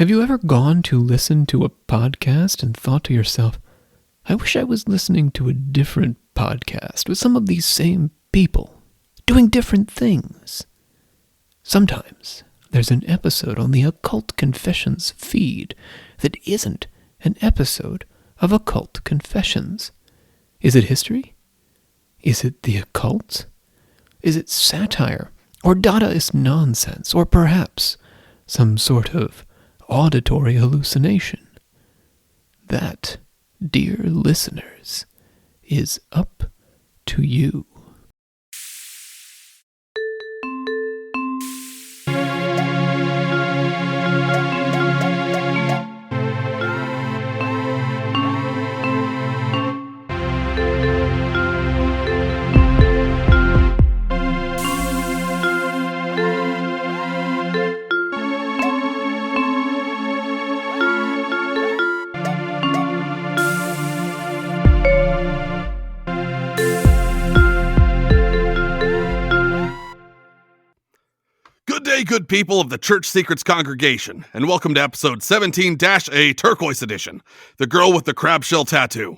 Have you ever gone to listen to a podcast and thought to yourself, I wish I was listening to a different podcast with some of these same people, doing different things? Sometimes there's an episode on the Occult Confessions feed that isn't an episode of Occult Confessions. Is it history? Is it the occult? Is it satire or Dadaist nonsense, or perhaps some sort of auditory hallucination? That, dear listeners, is up to you. Good people of the Church Secrets congregation, and welcome to episode 17-A Turquoise Edition, The Girl with the Crab Shell Tattoo.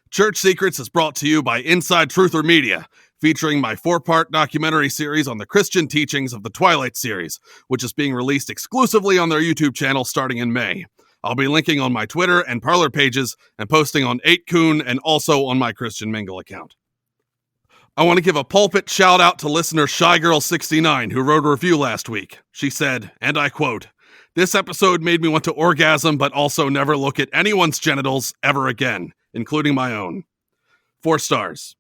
Church Secrets is brought to you by Inside Truther Media, featuring my 4-part documentary series on the Christian teachings of the Twilight series, which is being released exclusively on their YouTube channel starting in May. I'll be linking on my Twitter and Parler pages and posting on 8kun and also on my Christian Mingle account. I want to give a pulpit shout out to listener ShyGirl69, who wrote a review last week. She said, and I quote, "This episode made me want to orgasm, but also never look at anyone's genitals ever again, including my own. 4 stars.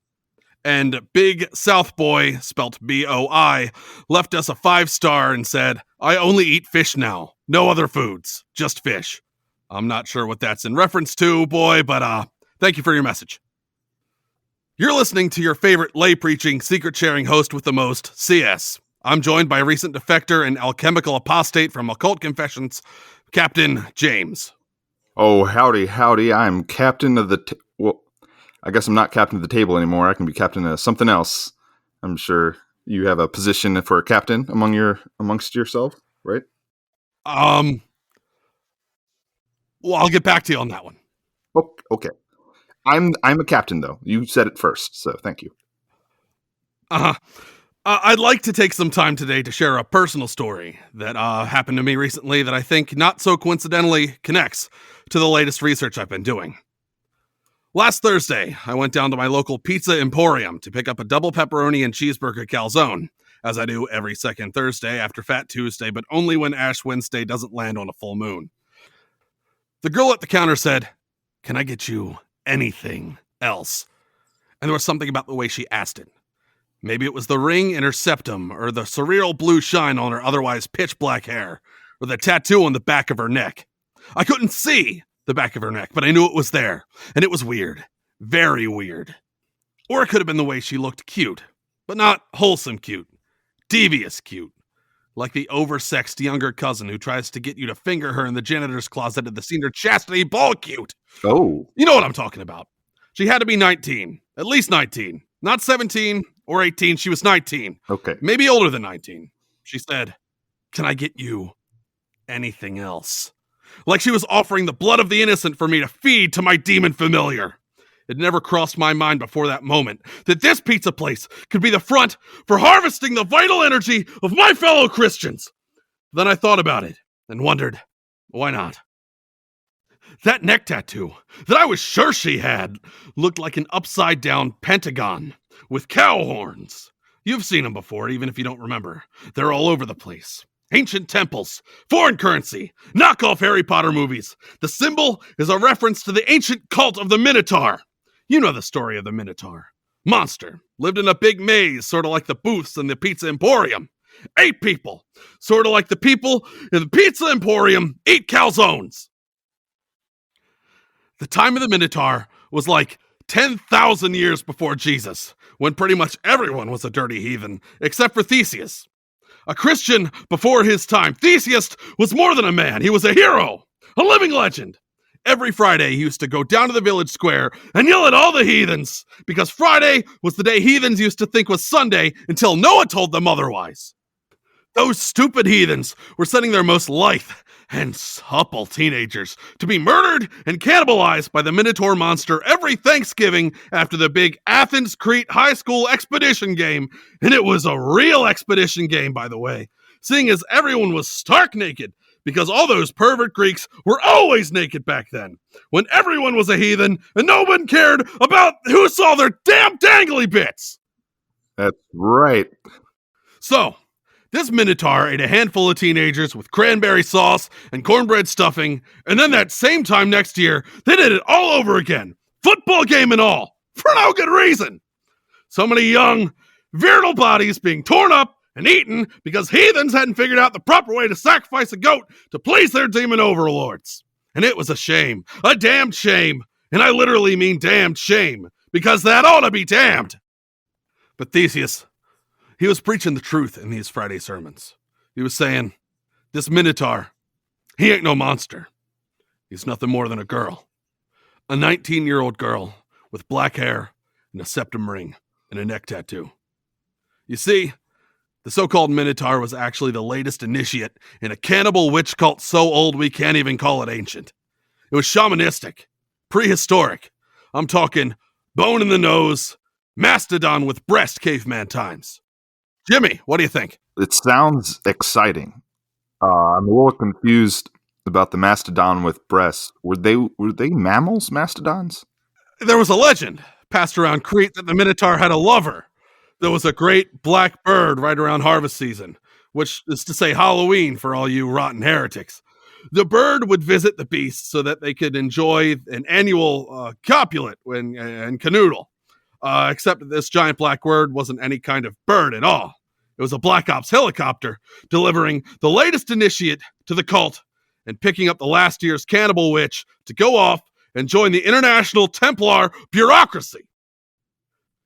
And Big South Boy, spelt B-O-I, left us a 5-star and said, I only eat fish now. No other foods. Just fish. I'm not sure what that's in reference to, boy, but thank you for your message. You're listening to your favorite lay-preaching, secret-sharing host with the most, CS. I'm joined by recent defector and alchemical apostate from Occult Confessions, Captain James. Oh, howdy. I'm captain of the... well, I guess I'm not captain of the table anymore. I can be captain of something else. I'm sure you have a position for a captain amongst yourself, right? Well, I'll get back to you on that one. Oh, okay. I'm a captain, though. You said it first, so thank you. I'd like to take some time today to share a personal story that happened to me recently that I think not so coincidentally connects to the latest research I've been doing. Last Thursday, I went down to my local pizza emporium to pick up a double pepperoni and cheeseburger calzone, as I do every second Thursday after Fat Tuesday, but only when Ash Wednesday doesn't land on a full moon. The girl at the counter said, "Can I get you anything else?" And there was something about the way she asked it. Maybe it was the ring in her septum, or the surreal blue shine on her otherwise pitch black hair, or the tattoo on the back of her neck. I couldn't see the back of her neck, but I knew it was there, and it was weird. Very weird. Or it could have been the way she looked cute, but not wholesome cute. Devious cute. Like the oversexed younger cousin who tries to get you to finger her in the janitor's closet at the senior chastity ball cute. Oh. You know what I'm talking about. She had to be 19. At least 19. Not 17 or 18. She was 19. Okay. Maybe older than 19. She said, "Can I get you anything else?" Like she was offering the blood of the innocent for me to feed to my demon familiar. It never crossed my mind before that moment that this pizza place could be the front for harvesting the vital energy of my fellow Christians. Then I thought about it and wondered, why not? That neck tattoo that I was sure she had looked like an upside-down pentagon with cow horns. You've seen them before, even if you don't remember. They're all over the place. Ancient temples, foreign currency, knockoff Harry Potter movies. The symbol is a reference to the ancient cult of the Minotaur. You know the story of the Minotaur. Monster. Lived in a big maze, sort of like the booths in the Pizza Emporium. 8 people. Sort of like the people in the Pizza Emporium eat calzones. The time of the Minotaur was like 10,000 years before Jesus, when pretty much everyone was a dirty heathen, except for Theseus. A Christian before his time. Theseus was more than a man. He was a hero. A living legend. Every Friday, he used to go down to the village square and yell at all the heathens, because Friday was the day heathens used to think was Sunday until Noah told them otherwise. Those stupid heathens were sending their most lithe, and supple teenagers to be murdered and cannibalized by the Minotaur monster every Thanksgiving after the big Athens Crete High School expedition game. And it was a real expedition game, by the way, seeing as everyone was stark naked, because all those pervert Greeks were always naked back then, when everyone was a heathen and no one cared about who saw their damn dangly bits. That's right. So, this Minotaur ate a handful of teenagers with cranberry sauce and cornbread stuffing, and then that same time next year, they did it all over again, football game and all, for no good reason. So many young, virile bodies being torn up and eaten because heathens hadn't figured out the proper way to sacrifice a goat to please their demon overlords. And it was a shame, a damned shame, and I literally mean damned shame, because that ought to be damned. But Theseus, he was preaching the truth in these Friday sermons. He was saying, this Minotaur, he ain't no monster. He's nothing more than a girl. A 19-year-old girl with black hair and a septum ring and a neck tattoo. You see, the so-called Minotaur was actually the latest initiate in a cannibal witch cult so old we can't even call it ancient. It was shamanistic, prehistoric. I'm talking bone in the nose, mastodon with breast caveman times. Jimmy, what do you think? It sounds exciting. I'm a little confused about the mastodon with breasts. Were they mammals, mastodons? There was a legend passed around Crete that the Minotaur had a lover. There was a great black bird right around harvest season, which is to say Halloween for all you rotten heretics. The bird would visit the beast so that they could enjoy an annual copulate and canoodle. Except that this giant black bird wasn't any kind of bird at all. It was a Black Ops helicopter delivering the latest initiate to the cult and picking up the last year's cannibal witch to go off and join the International Templar bureaucracy.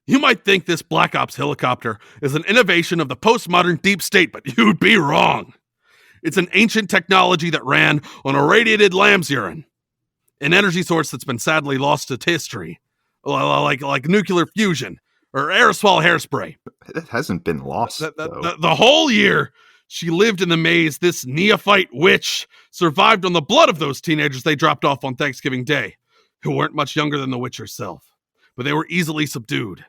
You might think this Black Ops helicopter is an innovation of the postmodern deep state, but you'd be wrong. It's an ancient technology that ran on irradiated lamb's urine, an energy source that's been sadly lost to history, like nuclear fusion or aerosol hairspray. It hasn't been lost, the whole year she lived in the maze, this neophyte witch survived on the blood of those teenagers they dropped off on Thanksgiving Day, who weren't much younger than the witch herself, but they were easily subdued.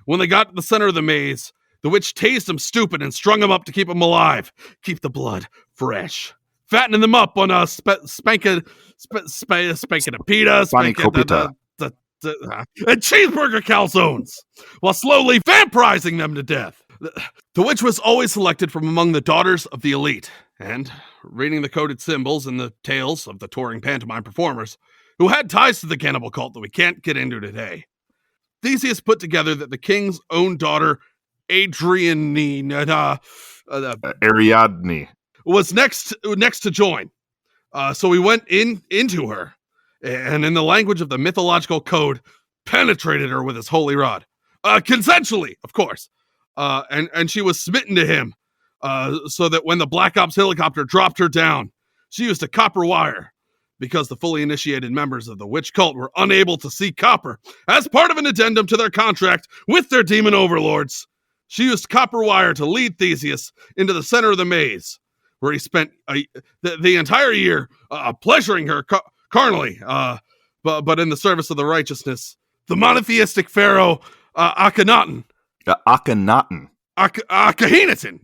When they got to the center of the maze, the witch tased them stupid and strung them up to keep them alive, keep the blood fresh, fattening them up on spankadapita, and cheeseburger calzones, while slowly vampirizing them to death. The witch was always selected from among the daughters of the elite, and reading the coded symbols in the tales of the touring pantomime performers, who had ties to the cannibal cult that we can't get into today, Theseus put together that the king's own daughter, Ariadne, was next to join. So we went into her, and in the language of the mythological code, penetrated her with his holy rod. Consensually, of course. And she was smitten to him, so that when the Black Ops helicopter dropped her down, she used a copper wire, because the fully initiated members of the witch cult were unable to see copper as part of an addendum to their contract with their demon overlords. She used copper wire to lead Theseus into the center of the maze, where he spent the entire year pleasuring her carnally, but in the service of the righteousness. The monotheistic pharaoh Akhenaten. Akhenaten,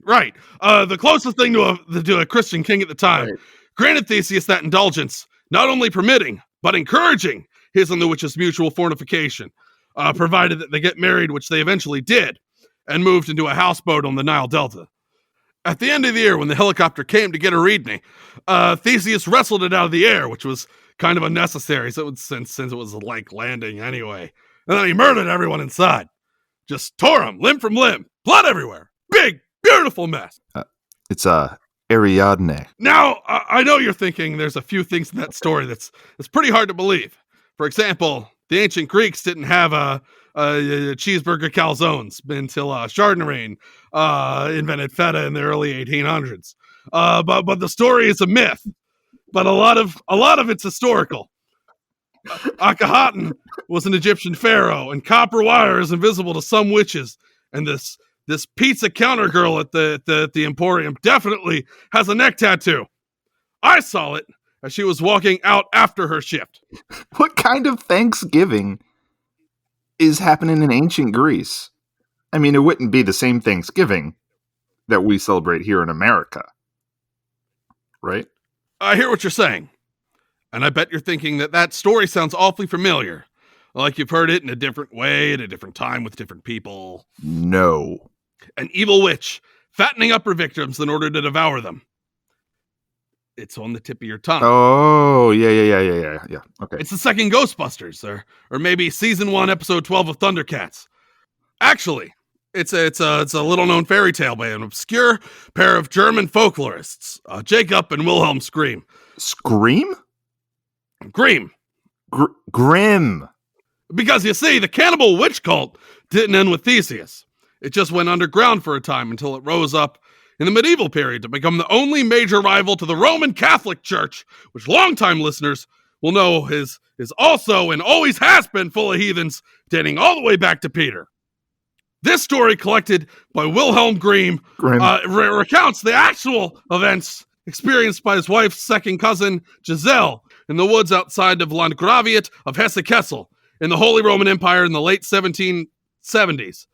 right. The closest thing to a Christian king at the time. Right. Granted Theseus that indulgence, not only permitting, but encouraging his and the witch's mutual fornication, provided that they get married, which they eventually did, and moved into a houseboat on the Nile Delta. At the end of the year, when the helicopter came to get Ariadne, Theseus wrestled it out of the air, which was kind of unnecessary, since it was like landing anyway. And then he murdered everyone inside. Just tore them, limb from limb, blood everywhere. Big, beautiful mess. It's Ariadne. Now, I know you're thinking there's a few things in that story that's pretty hard to believe. For example, the ancient Greeks didn't have cheeseburger calzones until Chardonnay invented feta in the early 1800s. But the story is a myth. But a lot of it's historical. Akhenaten was an Egyptian pharaoh, and copper wire is invisible to some witches. And this pizza counter girl at the emporium definitely has a neck tattoo. I saw it as she was walking out after her shift. What kind of Thanksgiving is happening in ancient Greece? I mean, it wouldn't be the same Thanksgiving that we celebrate here in America, right? I hear what you're saying, and I bet you're thinking that story sounds awfully familiar, like you've heard it in a different way at a different time with different people. No. An evil witch fattening up her victims in order to devour them. It's on the tip of your tongue. Oh, yeah. Okay. It's the second Ghostbusters, or maybe season 1, episode 12 of Thundercats. Actually, it's a little-known fairy tale by an obscure pair of German folklorists, Jacob and Wilhelm Scream. Scream? Grimm. Grim. Because you see, the cannibal witch cult didn't end with Theseus. It just went underground for a time until it rose up in the medieval period to become the only major rival to the Roman Catholic Church, which longtime listeners will know is also and always has been full of heathens, dating all the way back to Peter. This story, collected by Wilhelm Grimm, recounts the actual events experienced by his wife's second cousin, Giselle, in the woods outside of Landgraviate of Hesse-Kassel in the Holy Roman Empire in the late 1770s.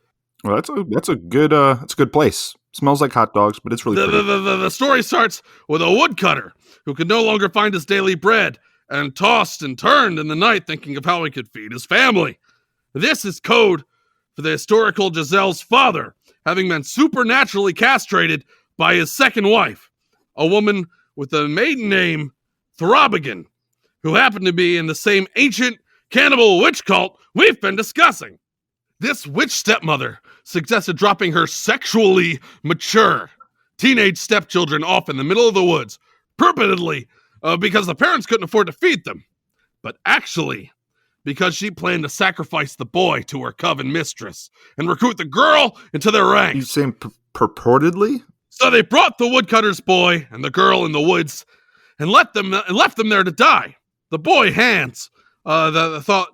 Well, that's a good place. Smells like hot dogs, but it's really pretty. The story starts with a woodcutter who could no longer find his daily bread and tossed and turned in the night thinking of how he could feed his family. This is code for the historical Giselle's father having been supernaturally castrated by his second wife, a woman with the maiden name Throbigan, who happened to be in the same ancient cannibal witch cult we've been discussing. This witch stepmother suggested dropping her sexually mature teenage stepchildren off in the middle of the woods, purportedly because the parents couldn't afford to feed them, but actually because she planned to sacrifice the boy to her coven mistress and recruit the girl into their ranks. You saying purportedly? So they brought the woodcutter's boy and the girl in the woods and left them there to die. The boy, Hans, thought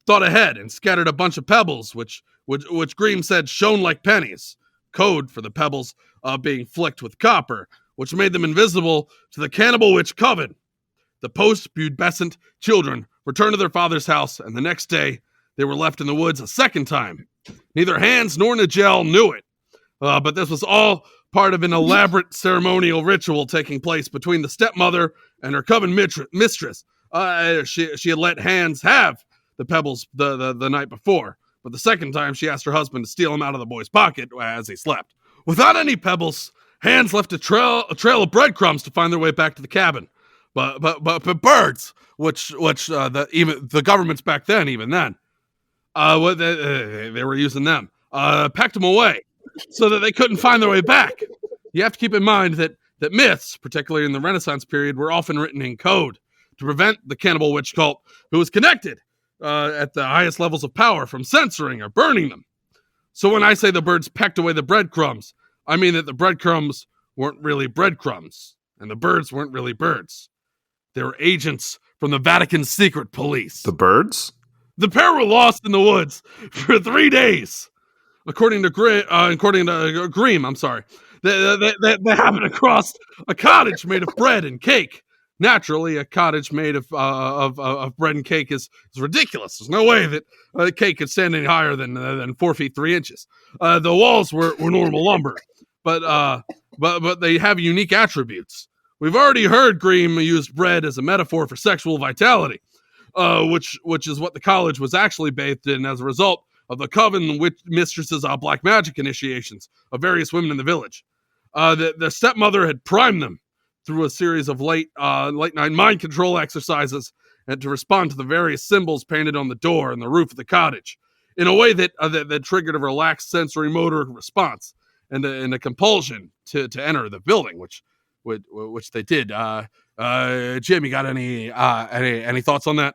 ahead and scattered a bunch of pebbles, which Grimm said shone like pennies, code for the pebbles being flicked with copper, which made them invisible to the cannibal witch coven. The post-pubescent children returned to their father's house, and the next day they were left in the woods a second time. Neither Hans nor Nigel knew it, but this was all part of an elaborate ceremonial ritual taking place between the stepmother and her coven mistress. She had let Hans have the pebbles the night before, but the second time she asked her husband to steal them out of the boy's pocket as he slept. Without any pebbles, Hans left a trail of breadcrumbs to find their way back to the cabin. But birds, which even the governments back then, they were using them, packed them away so that they couldn't find their way back. You have to keep in mind that myths, particularly in the Renaissance period, were often written in code to prevent the cannibal witch cult, who was connected at the highest levels of power, from censoring or burning them. So when I say the birds pecked away the breadcrumbs, I mean that the breadcrumbs weren't really breadcrumbs, and the birds weren't really birds. They were agents from the Vatican's secret police. The birds? The pair were lost in the woods for 3 days. According to Grimm, I'm sorry. They happened across a cottage made of bread and cake. Naturally, a cottage made of bread and cake is ridiculous. There's no way that a cake could stand any higher than 4 feet 3 inches. The walls were normal lumber, but they have unique attributes. We've already heard Grimm use bread as a metaphor for sexual vitality, which is what the college was actually bathed in as a result of the coven mistress's black magic initiations of various women in the village. The stepmother had primed them through a series of late night mind control exercises and to respond to the various symbols painted on the door and the roof of the cottage in a way that triggered a relaxed sensory motor response and a compulsion to enter the building, which they did. Jim, you got any thoughts on that?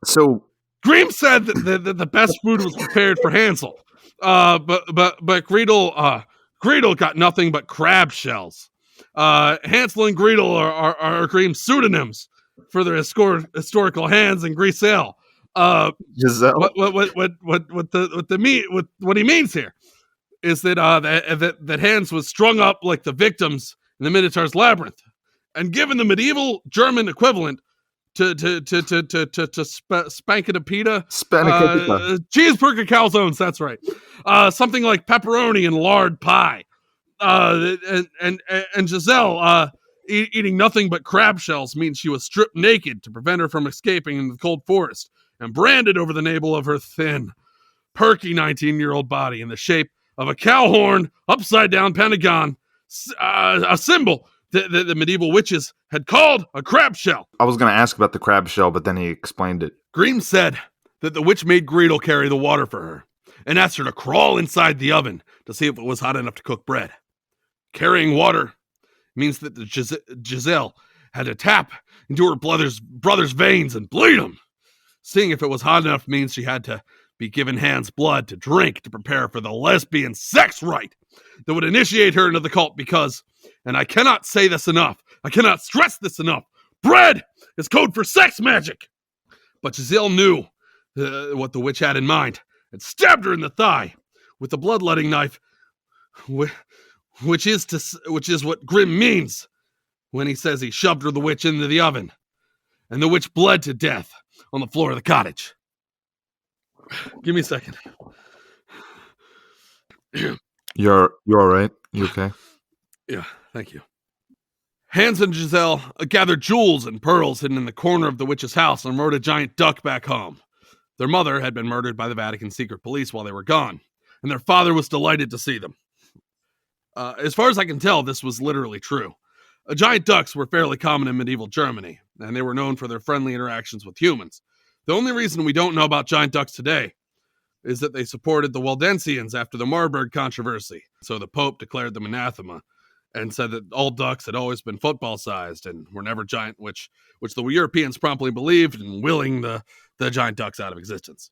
So Grimm said that the best food was prepared for Hansel, but Gretel got nothing but crab shells. Hansel and Gretel are Grimm's pseudonyms for their historical Hans and Grisel. Giselle. What he means here is that Hans was strung up like the victims in the Minotaur's labyrinth, And given the medieval German equivalent to spankadapita, cheeseburger calzones, that's right. Something like pepperoni and lard pie. And Giselle, eating nothing but crab shells means she was stripped naked to prevent her from escaping in the cold forest and branded over the navel of her thin, perky 19-year-old body in the shape of a cow horn upside down pentagon, a symbol that the medieval witches had called a crab shell. I was going to ask about the crab shell, but then he explained it. Grimm said that the witch made Gurlll carry the water for her and asked her to crawl inside the oven to see if it was hot enough to cook bread. Carrying water means that Giselle had to tap into her brother's veins and bleed him. Seeing if it was hot enough means she had to be given Hans blood to drink to prepare for the lesbian sex rite that would initiate her into the cult because, and I cannot say this enough, I cannot stress this enough, bread is code for sex magic. But Giselle knew what the witch had in mind and stabbed her in the thigh with the bloodletting knife, which is what Grimm means when he says he shoved the witch into the oven, and the witch bled to death on the floor of the cottage. Give me a second. You're all right? You okay? Yeah, thank you. Hans and Giselle gathered jewels and pearls hidden in the corner of the witch's house and rode a giant duck back home. Their mother had been murdered by the Vatican secret police while they were gone, and their father was delighted to see them. As far as I can tell, this was literally true. Giant ducks were fairly common in medieval Germany, and they were known for their friendly interactions with humans. The only reason we don't know about giant ducks today is that they supported the Waldensians after the Marburg controversy. So the Pope declared them anathema and said that all ducks had always been football-sized and were never giant, which the Europeans promptly believed and willing the giant ducks out of existence.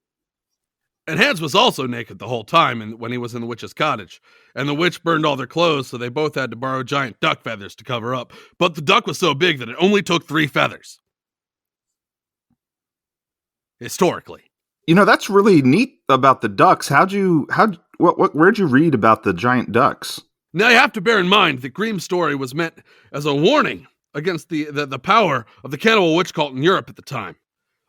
And Hans was also naked the whole time when he was in the witch's cottage. And the witch burned all their clothes, so they both had to borrow giant duck feathers to cover up. But the duck was so big that it only took 3 feathers. Historically. You know, that's really neat about the ducks. where'd you read about the giant ducks? Now you have to bear in mind that Grimm's story was meant as a warning against the power of the cannibal witch cult in Europe at the time.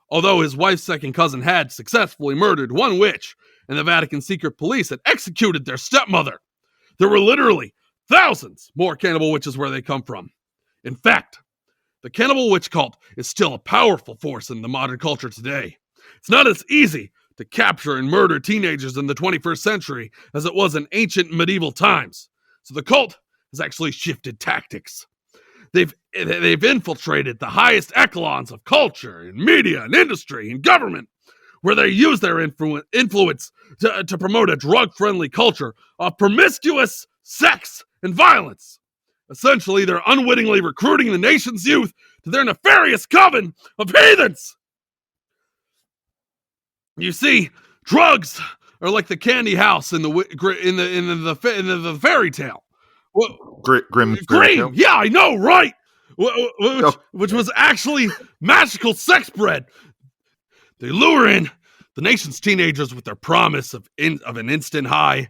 Although his wife's second cousin had successfully murdered one witch, and the Vatican secret police had executed their stepmother, there were literally thousands more cannibal witches where they come from. In fact, the cannibal witch cult is still a powerful force in the modern culture today. It's not as easy to capture and murder teenagers in the 21st century as it was in ancient medieval times. So the cult has actually shifted tactics. They've infiltrated the highest echelons of culture and media and industry and government, where they use their influence to promote a drug-friendly culture of promiscuous sex and violence. Essentially, they're unwittingly recruiting the nation's youth to their nefarious coven of heathens. You see, drugs are like the candy house in the fairy tale. Grimm. Yeah, I know, right? Which was actually magical sex bread. They lure in the nation's teenagers with their promise of an instant high,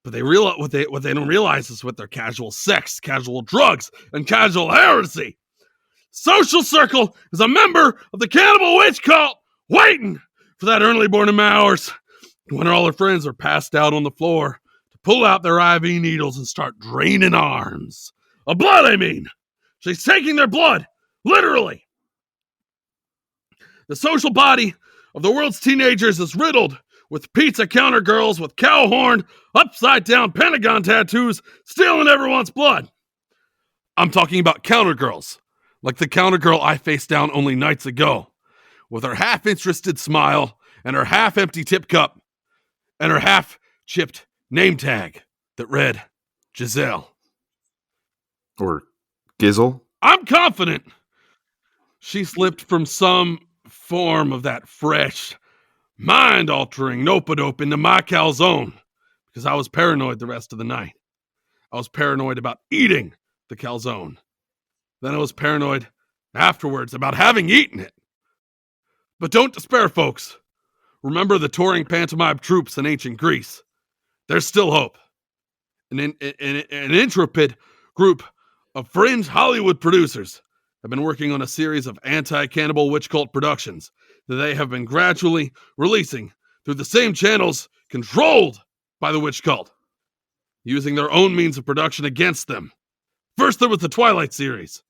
but they realize what they don't realize is with their casual sex, casual drugs, and casual heresy. Social Circle is a member of the cannibal witch cult, waiting for that early morning hours when all her friends are passed out on the floor, pull out their IV needles and start draining arms. Of blood, I mean. She's taking their blood, literally. The social body of the world's teenagers is riddled with pizza counter girls with cow horn, upside-down pentagon tattoos, stealing everyone's blood. I'm talking about counter girls, like the counter girl I faced down only nights ago, with her half-interested smile and her half-empty tip cup and her half-chipped name tag that read Giselle. Or Gizzle. I'm confident she slipped from some form of that fresh, mind-altering nope-a-dope into my calzone because I was paranoid the rest of the night. I was paranoid about eating the calzone. Then I was paranoid afterwards about having eaten it. But don't despair, folks. Remember the touring pantomime troops in ancient Greece. There's still hope. An intrepid group of fringe Hollywood producers have been working on a series of anti-cannibal witch cult productions that they have been gradually releasing through the same channels controlled by the witch cult, using their own means of production against them. First, there was the Twilight series,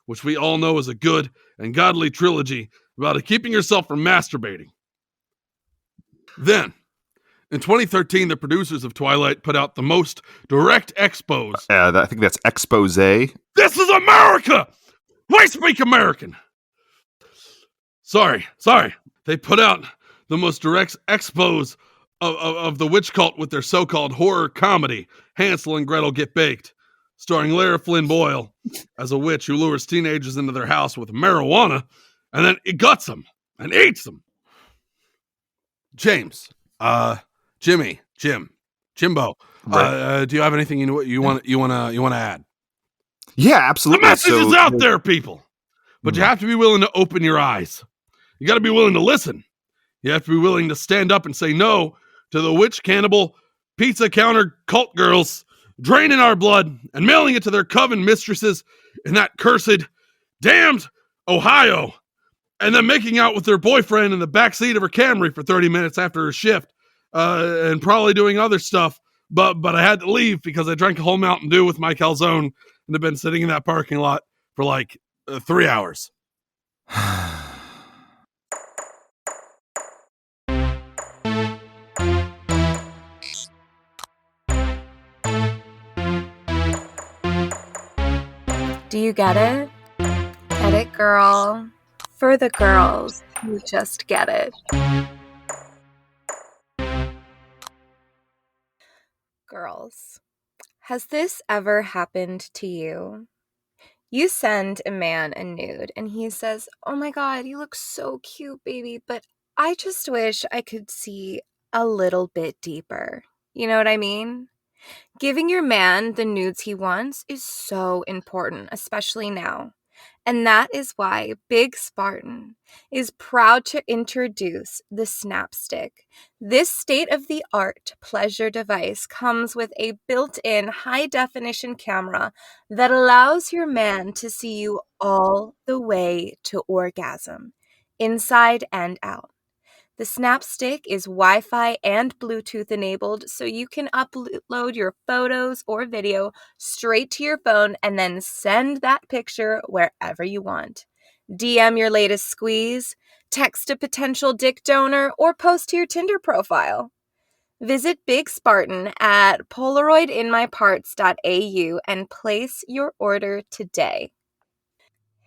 which we all know is a good and godly trilogy about keeping yourself from masturbating. Then, in 2013, the producers of Twilight put out the most direct expose. I think that's expose. This is America! I speak American! Sorry. They put out the most direct expose of the witch cult with their so-called horror comedy, Hansel and Gretel Get Baked, starring Lara Flynn Boyle as a witch who lures teenagers into their house with marijuana and then it guts them and eats them. James, Jimbo, Right. do you have anything you want to add? Yeah, The absolutely. message is out there, people, but you have to be willing to open your eyes. You got to be willing to listen. You have to be willing to stand up and say no to the witch cannibal pizza counter cult girls draining our blood and mailing it to their coven mistresses in that cursed, damned Ohio, and then making out with their boyfriend in the backseat of her Camry for 30 minutes after her shift, and probably doing other stuff. But I had to leave because I drank a whole Mountain Dew with my calzone and have been sitting in that parking lot for like 3 hours. Do you get it? Get it, girl? For the girls who just get it. Girls, has this ever happened to you? You send a man a nude and he says, "Oh my God, you look so cute, baby, but I just wish I could see a little bit deeper." You know what I mean? Giving your man the nudes he wants is so important, especially now. And that is why Big Spartan is proud to introduce the Snapstick. This state-of-the-art pleasure device comes with a built-in high-definition camera that allows your man to see you all the way to orgasm, inside and out. The Snapstick is Wi-Fi and Bluetooth enabled, so you can upload your photos or video straight to your phone and then send that picture wherever you want. DM your latest squeeze, text a potential dick donor, or post to your Tinder profile. Visit Big Spartan at polaroidinmyparts.au and place your order today.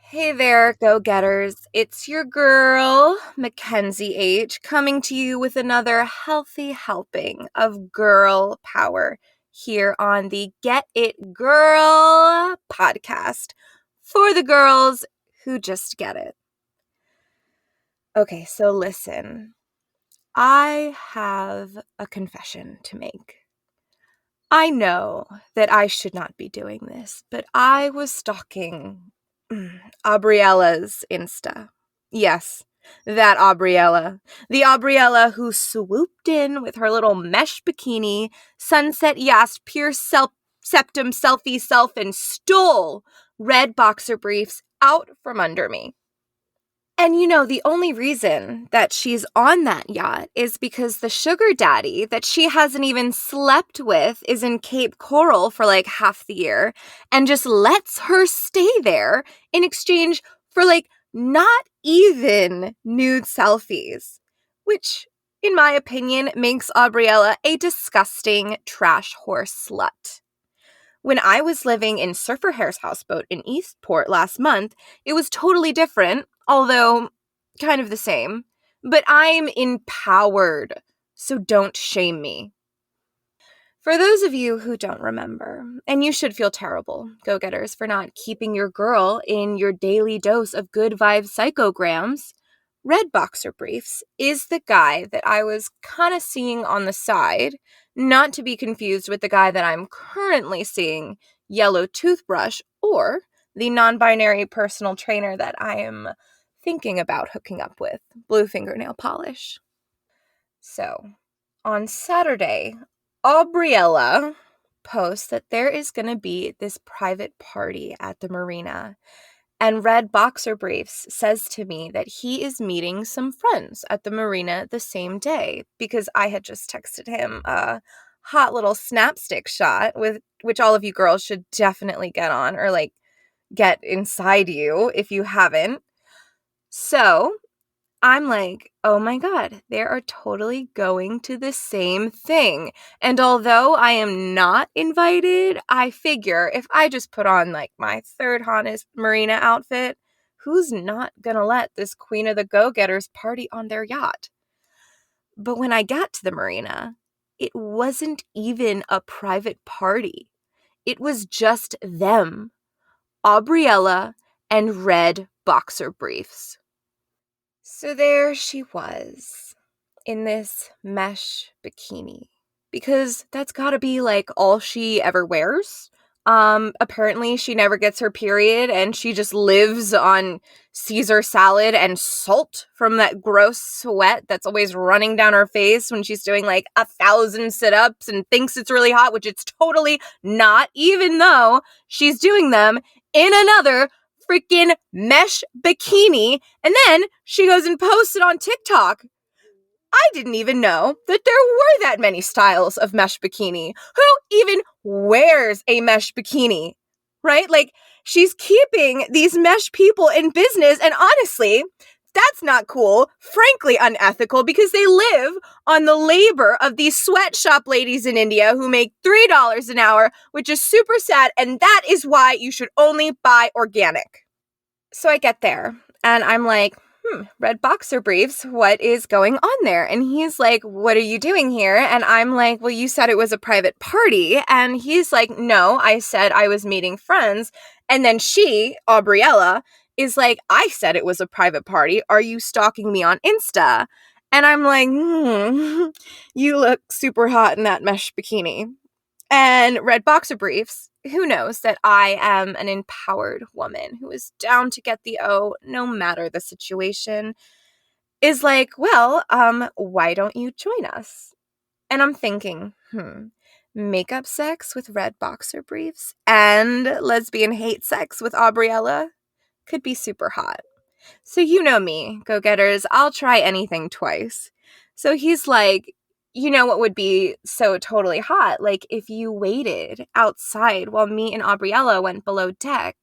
Hey there, go-getters. It's your girl, Mackenzie H., coming to you with another healthy helping of girl power here on the Get It Gurlll podcast for the girls who just get it. Okay, so listen. I have a confession to make. I know that I should not be doing this, but I was stalking Aubriella's Insta. Yes, that Aubriella. The Aubriella who swooped in with her little mesh bikini, sunset yast, pure septum selfie self, and stole red boxer briefs out from under me. And you know, the only reason that she's on that yacht is because the sugar daddy that she hasn't even slept with is in Cape Coral for like half the year and just lets her stay there in exchange for like not even nude selfies, which in my opinion makes Aubriella a disgusting trash horse slut. When I was living in Surfer Hare's houseboat in Eastport last month, it was totally different, although kind of the same. But I'm empowered, so don't shame me. For those of you who don't remember, and you should feel terrible, go-getters, for not keeping your girl in your daily dose of good vibes psychograms, Red Boxer Briefs is the guy that I was kind of seeing on the side, not to be confused with the guy that I'm currently seeing, Yellow Toothbrush, or the non-binary personal trainer that I am thinking about hooking up with, Blue Fingernail Polish. So, on Saturday, Aubriella posts that there is going to be this private party at the marina. And Red Boxer Briefs says to me that he is meeting some friends at the marina the same day because I had just texted him a hot little snapstick shot with which all of you girls should definitely get on or like get inside you if you haven't. So I'm like, oh my God, they are totally going to the same thing. And although I am not invited, I figure if I just put on like my third hottest marina outfit, who's not gonna let this Queen of the Go-Getters party on their yacht? But when I got to the marina, it wasn't even a private party. It was just them, Aubriella and Red Boxer Briefs. So there she was, in this mesh bikini, because that's gotta be, like, all she ever wears. Apparently she never gets her period, and she just lives on Caesar salad and salt from that gross sweat that's always running down her face when she's doing, like, 1,000 sit-ups and thinks it's really hot, which it's totally not, even though she's doing them in another freaking mesh bikini, and then she goes and posts it on TikTok. I didn't even know that there were that many styles of mesh bikini. Who even wears a mesh bikini? Right? Like, she's keeping these mesh people in business, and honestly, that's not cool, frankly unethical, because they live on the labor of these sweatshop ladies in India who make $3 an hour, which is super sad, and that is why you should only buy organic. So I get there, and I'm like, Red Boxer Briefs, what is going on there? And he's like, what are you doing here? And I'm like, well, you said it was a private party. And he's like, no, I said I was meeting friends. And then she, Aubriella, is like, I said it was a private party. Are you stalking me on Insta? And I'm like, you look super hot in that mesh bikini. And Red Boxer Briefs, who knows that I am an empowered woman who is down to get the O no matter the situation, is like, well, why don't you join us? And I'm thinking, makeup sex with Red Boxer Briefs and lesbian hate sex with Aubriella could be super hot. So you know me, go-getters, I'll try anything twice. So he's like, you know what would be so totally hot? Like if you waited outside while me and Aubriella went below deck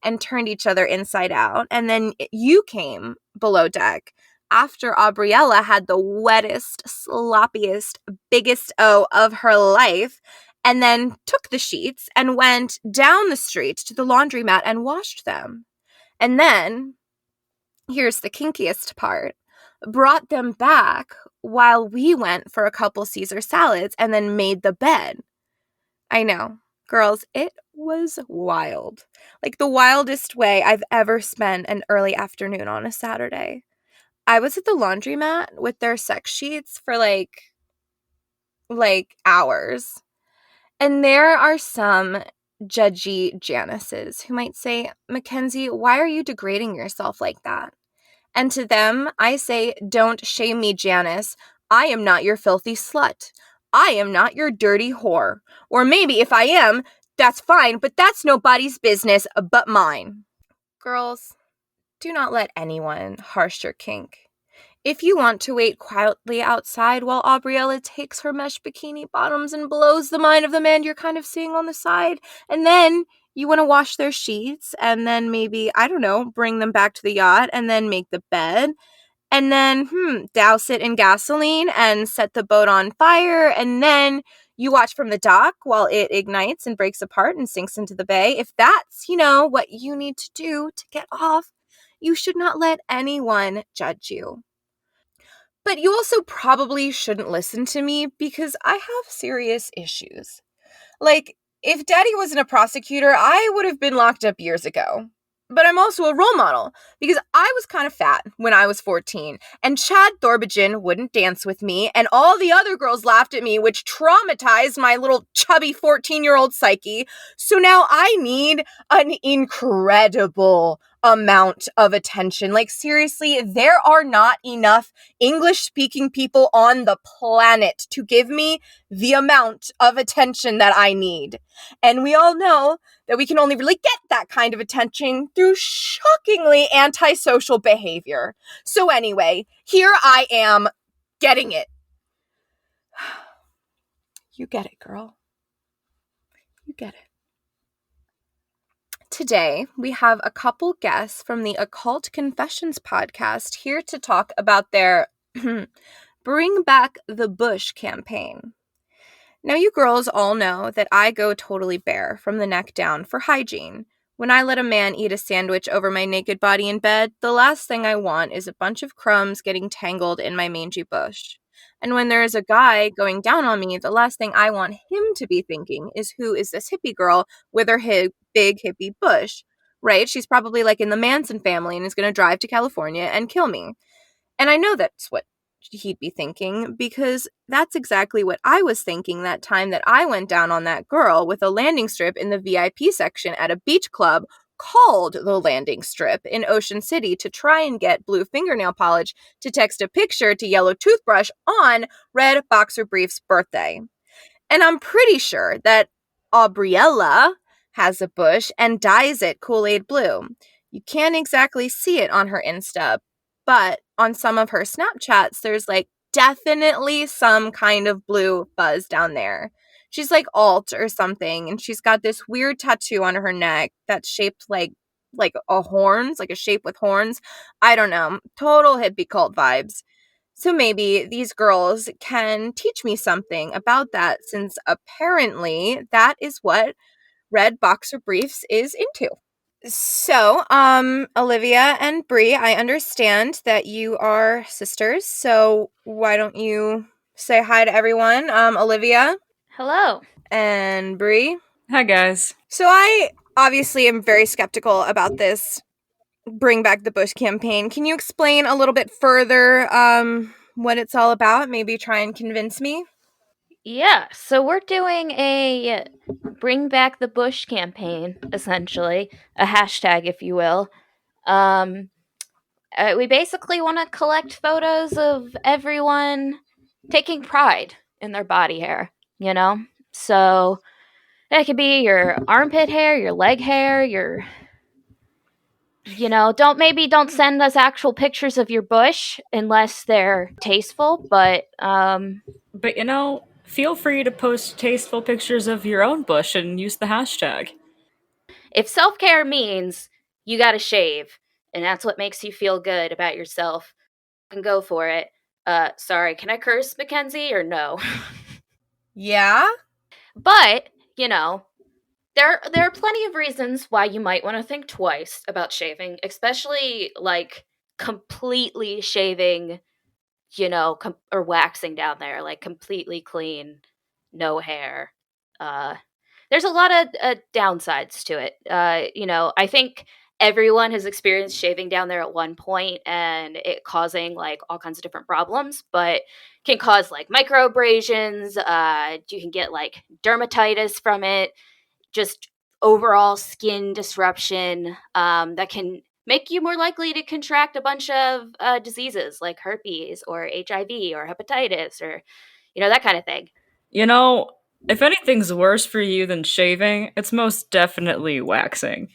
and turned each other inside out, and then you came below deck after Aubriella had the wettest, sloppiest, biggest O of her life, and then took the sheets and went down the street to the laundromat and washed them. And then, here's the kinkiest part, brought them back while we went for a couple Caesar salads and then made the bed. I know, girls, it was wild. Like the wildest way I've ever spent an early afternoon on a Saturday. I was at the laundromat with their sex sheets for like hours. And there are some judgy Janices who might say, Mackenzie, why are you degrading yourself like that? And to them, I say, don't shame me, Janice. I am not your filthy slut. I am not your dirty whore. Or maybe if I am, that's fine, but that's nobody's business but mine. Girls, do not let anyone harsh your kink. If you want to wait quietly outside while Aubriella takes her mesh bikini bottoms and blows the mind of the man you're kind of seeing on the side, and then you want to wash their sheets, and then maybe, I don't know, bring them back to the yacht, and then make the bed, and then, douse it in gasoline and set the boat on fire, and then you watch from the dock while it ignites and breaks apart and sinks into the bay. If that's, what you need to do to get off, you should not let anyone judge you. But you also probably shouldn't listen to me because I have serious issues. Like, if Daddy wasn't a prosecutor, I would have been locked up years ago. But I'm also a role model because I was kind of fat when I was 14, and Chad Thorbigen wouldn't dance with me, and all the other girls laughed at me, which traumatized my little chubby 14-year-old psyche. So now I need an incredible amount of attention. Like, seriously, there are not enough English-speaking people on the planet to give me the amount of attention that I need. And we all know that we can only really get that kind of attention through shockingly antisocial behavior. So anyway, here I am getting it. You get it, girl. You get it. Today, we have a couple guests from the Occult Confessions podcast here to talk about their Bring Back the Bush campaign. Now, you girls all know that I go totally bare from the neck down for hygiene. When I let a man eat a sandwich over my naked body in bed, the last thing I want is a bunch of crumbs getting tangled in my mangy bush. And when there is a guy going down on me, the last thing I want him to be thinking is, who is this hippie girl with her big hippie bush, right? She's probably like in the Manson family and is going to drive to California and kill me. And I know that's what he'd be thinking, because that's exactly what I was thinking that time that I went down on that girl with a landing strip in the VIP section at a beach club called the Landing Strip in Ocean City to try and get blue fingernail polish to text a picture to Yellow Toothbrush on Red Boxer Brief's birthday. And I'm pretty sure that Aubriella has a bush and dyes it Kool-Aid blue. You can't exactly see it on her Insta, but on some of her Snapchats, there's like definitely some kind of blue buzz down there. She's like alt or something, and she's got this weird tattoo on her neck that's shaped like a horns, like a shape with horns. I don't know. Total hippie cult vibes. So maybe these girls can teach me something about that, since apparently that is what Red Boxer Briefs is into. So, Olivia and Bri, I understand that you are sisters, so why don't you say hi to everyone? Olivia. Hello. And Bri. Hi, guys. So I obviously am very skeptical about this Bring Back the Bush campaign. Can you explain a little bit further what it's all about? Maybe try and convince me? Yeah, so we're doing a Bring Back the Bush campaign, essentially. A hashtag, if you will. We basically want to collect photos of everyone taking pride in their body hair, you know? So that could be your armpit hair, your leg hair, your... don't send us actual pictures of your bush unless they're tasteful, but feel free to post tasteful pictures of your own bush and use the hashtag. if self-care means you gotta shave, and that's what makes you feel good about yourself, you can go for it. Sorry, can I curse, Mackenzie, or no? Yeah? But, there are plenty of reasons why you might want to think twice about shaving, especially, like, completely shaving, or waxing down there, like, completely clean, no hair. There's a lot of downsides to it. I think everyone has experienced shaving down there at one point and it causing like all kinds of different problems, but can cause like microabrasions. You can get like dermatitis from it, just overall skin disruption that can make you more likely to contract a bunch of diseases like herpes or HIV or hepatitis or, that kind of thing. If anything's worse for you than shaving, it's most definitely waxing.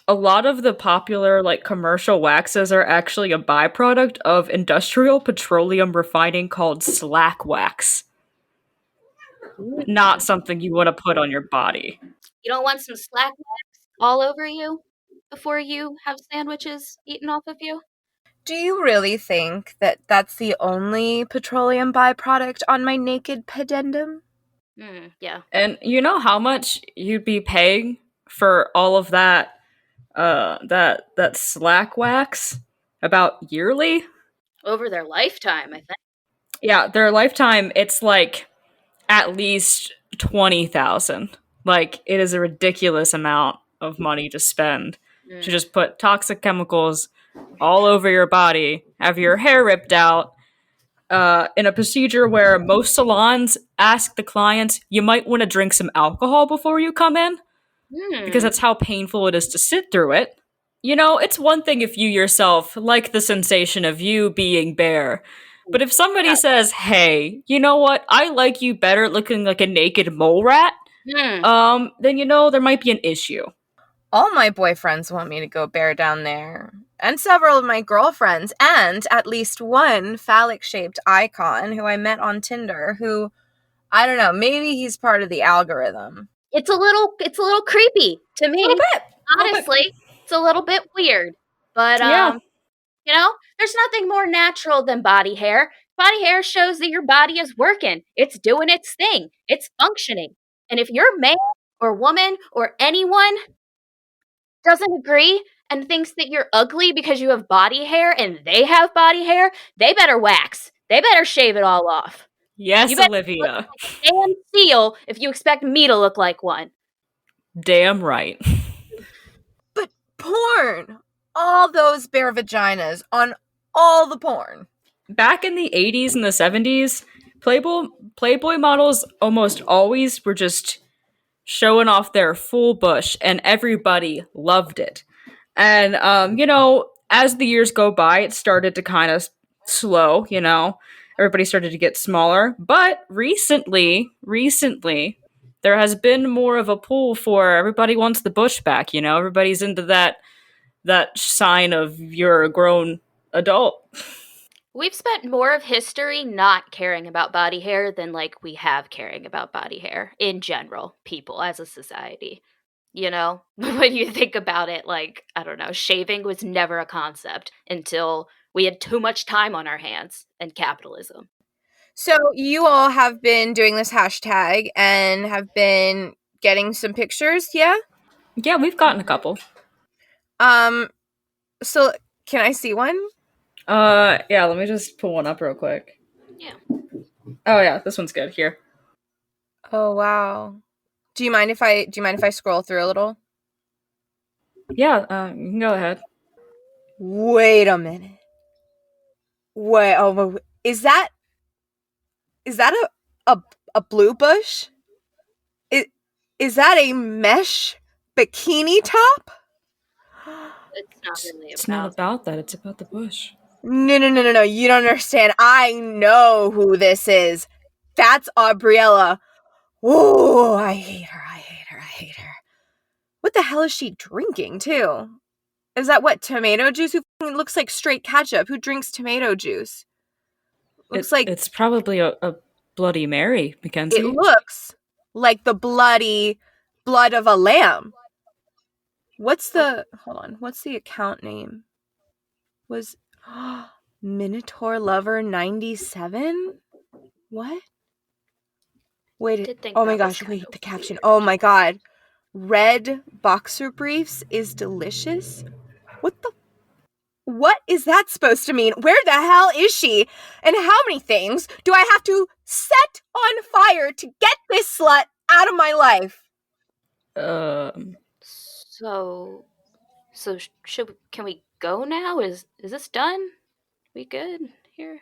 A lot of the popular, like, commercial waxes are actually a byproduct of industrial petroleum refining called slack wax. Not something you want to put on your body. You don't want some slack wax all over you before you have sandwiches eaten off of you? Do you really think that that's the only petroleum byproduct on my naked pedendum? Yeah. And you know how much you'd be paying for all of that that slack wax about yearly? Over their lifetime, I think. Yeah, their lifetime, it's like at least 20,000. Like, it is a ridiculous amount of money to spend to just put toxic chemicals all over your body, have your hair ripped out, in a procedure where most salons ask the clients, you might want to drink some alcohol before you come in, because that's how painful it is to sit through it. You know, it's one thing if you yourself like the sensation of you being bare. But if somebody says, hey, you know what? I like you better looking like a naked mole rat, then you know there might be an issue. All my boyfriends want me to go bare down there. And several of my girlfriends, and at least one phallic-shaped icon who I met on Tinder who, I don't know, maybe he's part of the algorithm. It's a little creepy to me. A little bit. Honestly, it's a little bit weird. But Yeah. you know, there's nothing more natural than body hair. Body hair shows that your body is working. It's doing its thing. It's functioning. And if your man or woman or anyone doesn't agree and thinks that you're ugly because you have body hair and they have body hair, they better wax. They better shave it all off. Yes, You better look Olivia. like a damn seal if you expect me to look like one. Damn right. But porn! All those bare vaginas on all the porn. Back in the 80s and the 70s, Playboy models almost always were just showing off their full bush, and everybody loved it. And you know, as the years go by, it started to kind of slow. You know, everybody started to get smaller. But recently, there has been more of a pull for everybody wants the bush back. You know, everybody's into that sign of you're a grown adult. We've spent more of history not caring about body hair than like we have caring about body hair in general, people as a society. You know, when you think about it, like, I don't know, shaving was never a concept until we had too much time on our hands and capitalism. So you all have been doing this hashtag and have been getting some pictures, yeah? Yeah, we've gotten a couple. So can I see one? Yeah, let me just pull one up real quick. Yeah. Oh yeah, this one's good. Here. Oh wow. Do you mind if I scroll through a little? Yeah, you can go ahead. Wait a minute. Wait, oh, is that a blue bush? Is that a mesh bikini top? It's not really It's about not about that. It's about the bush. No. You don't understand. I know who this is. That's Aubriella. Oh, I hate her. What the hell is she drinking, too? Is that what, tomato juice? Who looks like straight ketchup? Who drinks tomato juice? It's probably a Bloody Mary, Mackenzie. It looks like the bloody blood of a lamb. What's the account name? Was Minotaur Lover 97? What? Wait, oh my gosh, wait, the caption. Oh my god. Red boxer briefs is delicious? What is that supposed to mean? Where the hell is she? And how many things do I have to set on fire to get this slut out of my life? So can we go now? Is this done? We good here?